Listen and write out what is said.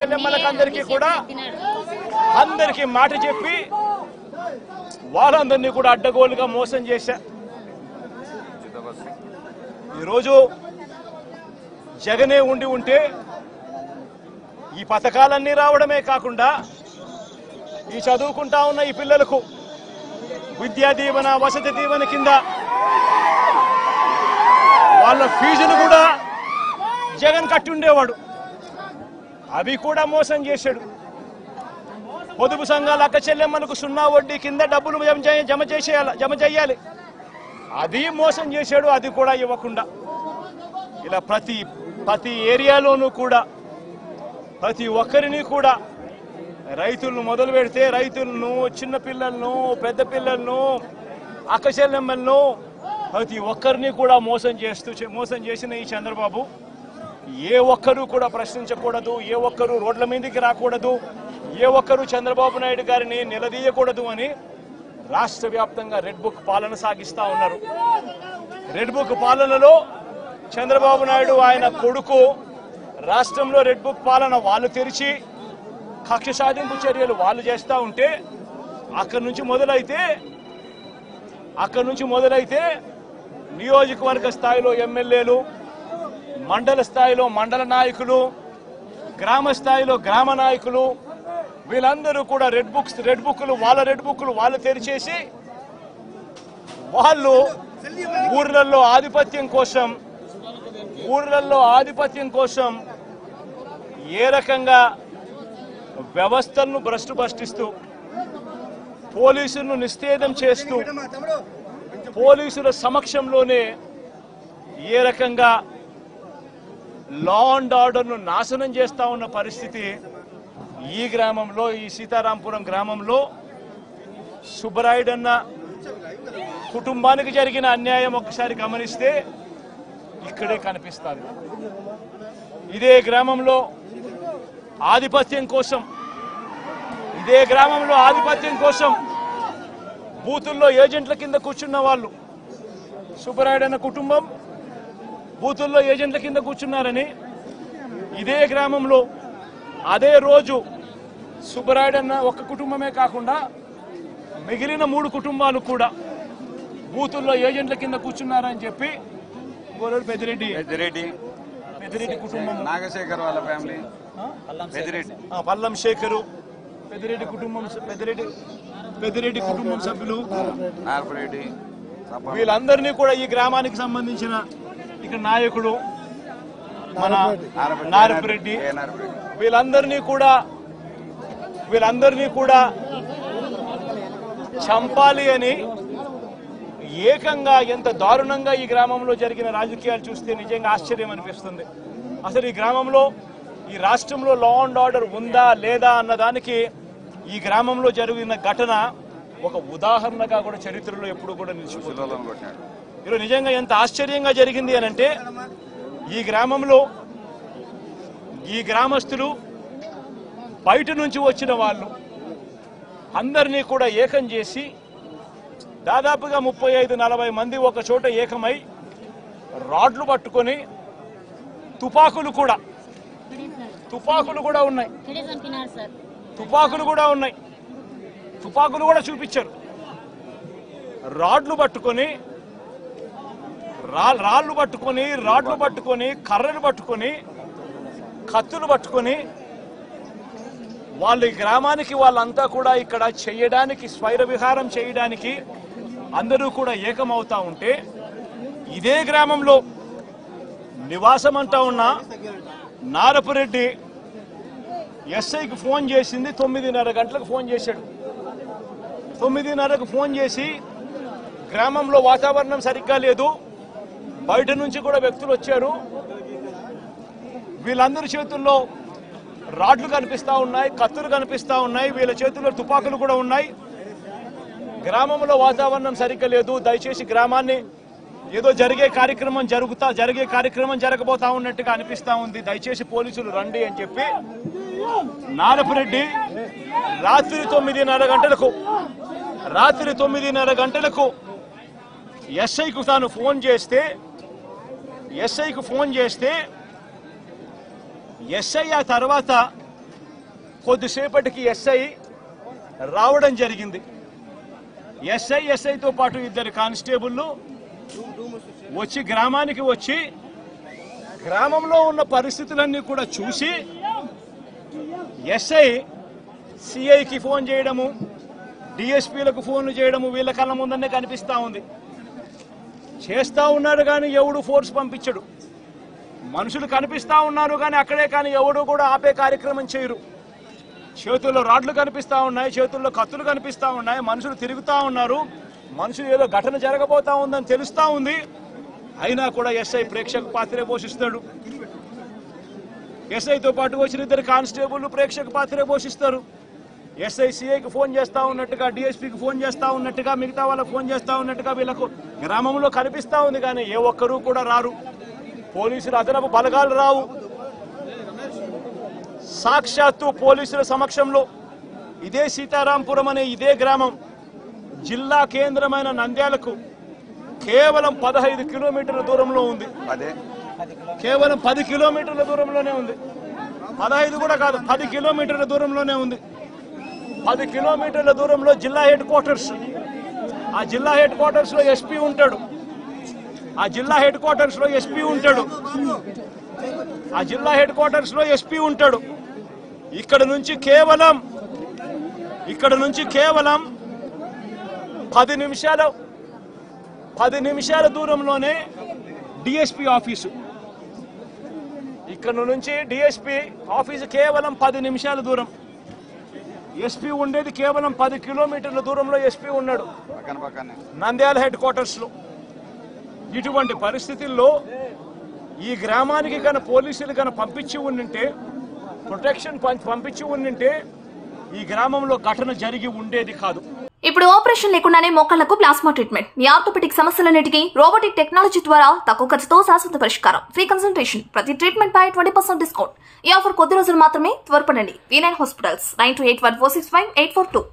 అందరికీ కూడా అందరికీ మాట చెప్పి వాళ్ళందరినీ కూడా అడ్డగోలుగా మోసం చేశా. ఈరోజు జగనే ఉంటే ఈ పథకాలన్నీ రావడమే కాకుండా ఈ చదువుకుంటా ఉన్న ఈ పిల్లలకు విద్యా దీవెన వసతి దీవెన కింద వాళ్ళ ఫీజును కూడా జగన్ కట్టి ఉండేవాడు. అవి కూడా మోసం చేశాడు. పొదుపు సంఘాల అక్క చెల్లెమ్మలకు 0 వడ్డీ కింద డబ్బులు జమ చేయాలి, అది మోసం చేశాడు. అది కూడా ఇవ్వకుండా ఇలా ప్రతి ఏరియాలోనూ కూడా ప్రతి ఒక్కరిని కూడా రైతులను మొదలు పెడితే రైతులను, చిన్న పిల్లలను, పెద్ద పిల్లలను, అక్క చెల్లెమ్మలను ప్రతి ఒక్కరిని కూడా మోసం చేసిన ఈ చంద్రబాబు ఏ ఒక్కరూ కూడా ప్రశ్నించకూడదు, ఏ ఒక్కరూ రోడ్ల మీదకి రాకూడదు, ఏ ఒక్కరూ చంద్రబాబు నాయుడు గారిని నిలదీయకూడదు అని రాష్ట్ర వ్యాప్తంగా రెడ్ బుక్ పాలన సాగిస్తా ఉన్నారు. రెడ్ బుక్ పాలనలో చంద్రబాబు నాయుడు ఆయన కొడుకు రాష్ట్రంలో రెడ్ బుక్ పాలన వాళ్ళు తెరిచి కక్ష సాధింపు చర్యలు వాళ్ళు చేస్తూ ఉంటే అక్కడి నుంచి మొదలైతే నియోజకవర్గ స్థాయిలో ఎమ్మెల్యేలు, మండల స్థాయిలో మండల నాయకులు, గ్రామ స్థాయిలో గ్రామ నాయకులు వీళ్ళందరూ కూడా రెడ్ బుక్లు వాళ్ళు తెరిచేసి వాళ్ళు ఊర్లలో ఆధిపత్యం కోసం ఏ రకంగా వ్యవస్థలను భ్రష్టిస్తూ పోలీసులను నిస్తేదం చేస్తూ పోలీసుల సమక్షంలోనే ఏ రకంగా లా అండ్ ఆర్డర్ను నాశనం చేస్తా ఉన్న పరిస్థితి ఈ గ్రామంలో, ఈ సీతారాంపురం గ్రామంలో సుబ్బరాయుడన్న కుటుంబానికి జరిగిన అన్యాయం ఒకసారి గమనిస్తే ఇక్కడే కనిపిస్తుంది. ఇదే గ్రామంలో ఆధిపత్యం కోసం బూతుల్లో ఏజెంట్ల కింద కూర్చున్న వాళ్ళు, సుబ్బరాయుడన్న కుటుంబం బూతుల్లో ఏజెంట్ల కింద కూర్చున్నారని ఇదే గ్రామంలో అదే రోజు సుబ్బరాయుడన్న ఒక్క కుటుంబమే కాకుండా మిగిలిన 3 కుటుంబాలు కూడా బూతుల్లో ఏజెంట్ల కింద కూర్చున్నారని చెప్పి పెద్దిరెడ్డి కుటుంబం, నాగశేఖర్ వాళ్ళ ఫ్యామిలీ, పల్లం శేఖరు, పెద్దిరెడ్డి కుటుంబం సభ్యులు వీళ్ళందరినీ కూడా ఈ గ్రామానికి సంబంధించిన ఇక్కడ నాయకుడు మన నారపురెడ్డి వీళ్ళందరినీ కూడా చంపాలి అని ఏకంగా ఎంత దారుణంగా ఈ గ్రామంలో జరిగిన రాజకీయాలు చూస్తే నిజంగా ఆశ్చర్యం అనిపిస్తుంది. అసలు ఈ గ్రామంలో, ఈ రాష్ట్రంలో లా అండ్ ఆర్డర్ ఉందా లేదా అన్నదానికి ఈ గ్రామంలో జరిగిన ఘటన ఒక ఉదాహరణగా కూడా చరిత్రలో ఎప్పుడు కూడా నిలిచిపోతుంది. ఈరోజు నిజంగా ఎంత ఆశ్చర్యంగా జరిగింది అని అంటే ఈ గ్రామంలో ఈ గ్రామస్తులు బయట నుంచి వచ్చిన వాళ్ళు అందరినీ కూడా ఏకం చేసి దాదాపుగా 35-40 మంది ఒక చోట ఏకమై రాడ్లు పట్టుకొని తుపాకులు కూడా ఉన్నాయి, తుపాకులు కూడా చూపించారు. రాడ్లు పట్టుకొని కర్రలు పట్టుకొని కత్తులు పట్టుకొని వాళ్ళు ఈ గ్రామానికి వాళ్ళంతా కూడా ఇక్కడ చేయడానికి, స్వైర విహారం చేయడానికి అందరూ కూడా ఏకమవుతా ఉంటే ఇదే గ్రామంలో నివాసం అంటా ఉన్న నారపురెడ్డి ఎస్ఐకి ఫోన్ చేసింది 9:30 గంటలకు ఫోన్ చేశాడు. 9:30కు ఫోన్ చేసి గ్రామంలో వాతావరణం సరిగ్గా లేదు, బయట నుంచి కూడా వ్యక్తులు వచ్చారు, వీళ్ళందరి చేతుల్లో రాడ్లు కనిపిస్తా ఉన్నాయి, కత్తులు కనిపిస్తా ఉన్నాయి, వీళ్ళ చేతుల్లో తుపాకులు కూడా ఉన్నాయి, గ్రామంలో వాతావరణం సరిగ్గా లేదు, దయచేసి గ్రామాన్ని ఏదో జరిగే కార్యక్రమం జరగబోతా ఉన్నట్టుగా అనిపిస్తా ఉంది, దయచేసి పోలీసులు రండి అని చెప్పి నారపురెడ్డి రాత్రి 9:30 గంటలకు ఎస్ఐకు తాను ఫోన్ చేస్తే ఎస్ఐ ఆ తర్వాత కొద్దిసేపటికి ఎస్ఐ రావడం జరిగింది. ఎస్ఐతో పాటు 2 కానిస్టేబుళ్ళు వచ్చి గ్రామానికి వచ్చి గ్రామంలో ఉన్న పరిస్థితులన్నీ కూడా చూసి ఎస్ఐ సిఐకి ఫోన్ చేయడము, డిఎస్పీలకు ఫోన్లు చేయడము వీళ్ళ కళ్ళ ముందనే కనిపిస్తా ఉంది. చేస్తా ఉన్నారు కానీ ఎవడు ఫోర్స్ పంపించడు. మనుషులు కనిపిస్తా ఉన్నారు కానీ అక్కడే కానీ ఎవడు కూడా ఆపే కార్యక్రమం చేయరు. చేతుల్లో రాడ్లు కనిపిస్తా ఉన్నాయి, చేతుల్లో కత్తులు కనిపిస్తా ఉన్నాయి, మనుషులు తిరుగుతా ఉన్నారు. మనుషులు ఏదో ఘటన జరగబోతా ఉందని తెలుస్తా ఉంది. అయినా కూడా ఎస్ఐ ప్రేక్షక పాత్రే పోషిస్తాడు. ఎస్ఐతో పాటు వచ్చిన 2 కానిస్టేబుల్ ప్రేక్షక పాత్రే పోషిస్తారు. ఎస్ఐ సిఐకి ఫోన్ చేస్తా ఉన్నట్టుగా, డిఎస్పీకి ఫోన్ చేస్తా ఉన్నట్టుగా, మిగతా వాళ్ళకి ఫోన్ చేస్తా ఉన్నట్టుగా వీళ్ళకు గ్రామంలో కనిపిస్తా ఉంది కానీ ఏ ఒక్కరూ కూడా రారు. పోలీసులు అదనపు బలగాలు రావు. సాక్షాత్తు పోలీసుల సమక్షంలో ఇదే సీతారాంపురం అనే ఇదే గ్రామం జిల్లా కేంద్రమైన నంద్యాలకు కేవలం 15 కిలోమీటర్ల దూరంలో ఉంది. కేవలం 10 కిలోమీటర్ల దూరంలోనే ఉంది. 15 కూడా కాదు, 10 కిలోమీటర్ల దూరంలోనే ఉంది. 10 కిలోమీటర్ల దూరంలో జిల్లా హెడ్ క్వార్టర్స్. ఆ జిల్లా హెడ్ క్వార్టర్స్ లో ఎస్పీ ఉంటాడు. ఆ జిల్లా హెడ్ క్వార్టర్స్ లో ఎస్పీ ఉంటాడు. ఆ జిల్లా హెడ్ క్వార్టర్స్ లో ఎస్పీ ఉంటాడు. ఇక్కడ నుంచి కేవలం 10 నిమిషాల దూరంలోనే డిఎస్పీ ఆఫీసు. ఇక్కడ నుంచి డిఎస్పీ ఆఫీసు కేవలం 10 నిమిషాల దూరం. ఎస్పీ ఉండేది కేవలం 10 కిలోమీటర్ల దూరంలో ఎస్పీ ఉన్నాడు నంద్యాల హెడ్ క్వార్టర్స్ లో. ఇటువంటి పరిస్థితుల్లో ఈ గ్రామానికి కన పోలీసులు కన పంపించి ఉండింటే, ప్రొటెక్షన్ పంపించి ఉండింటే ఈ గ్రామంలో ఘటన జరిగి ఉండేది కాదు. ఇప్పుడు ఆపరేషన్ లేకుండానే మోకాళ్లకు ప్లాస్మా ట్రీట్మెంట్. మీ ఆర్థోపెడిక్ సమస్యలన్నిటికీ రోబోటిక్ టెక్నాలజీ ద్వారా తక్కువ ఖర్చుతో శాశ్వత పరిష్కారం. Free consultation. ప్రతి ట్రీట్మెంట్ పై 20% డిస్కౌంట్. ఈ ఆఫర్ కొద్ది రోజులు మాత్రమే. త్వరపడండి. V9 hospitals 9281465842.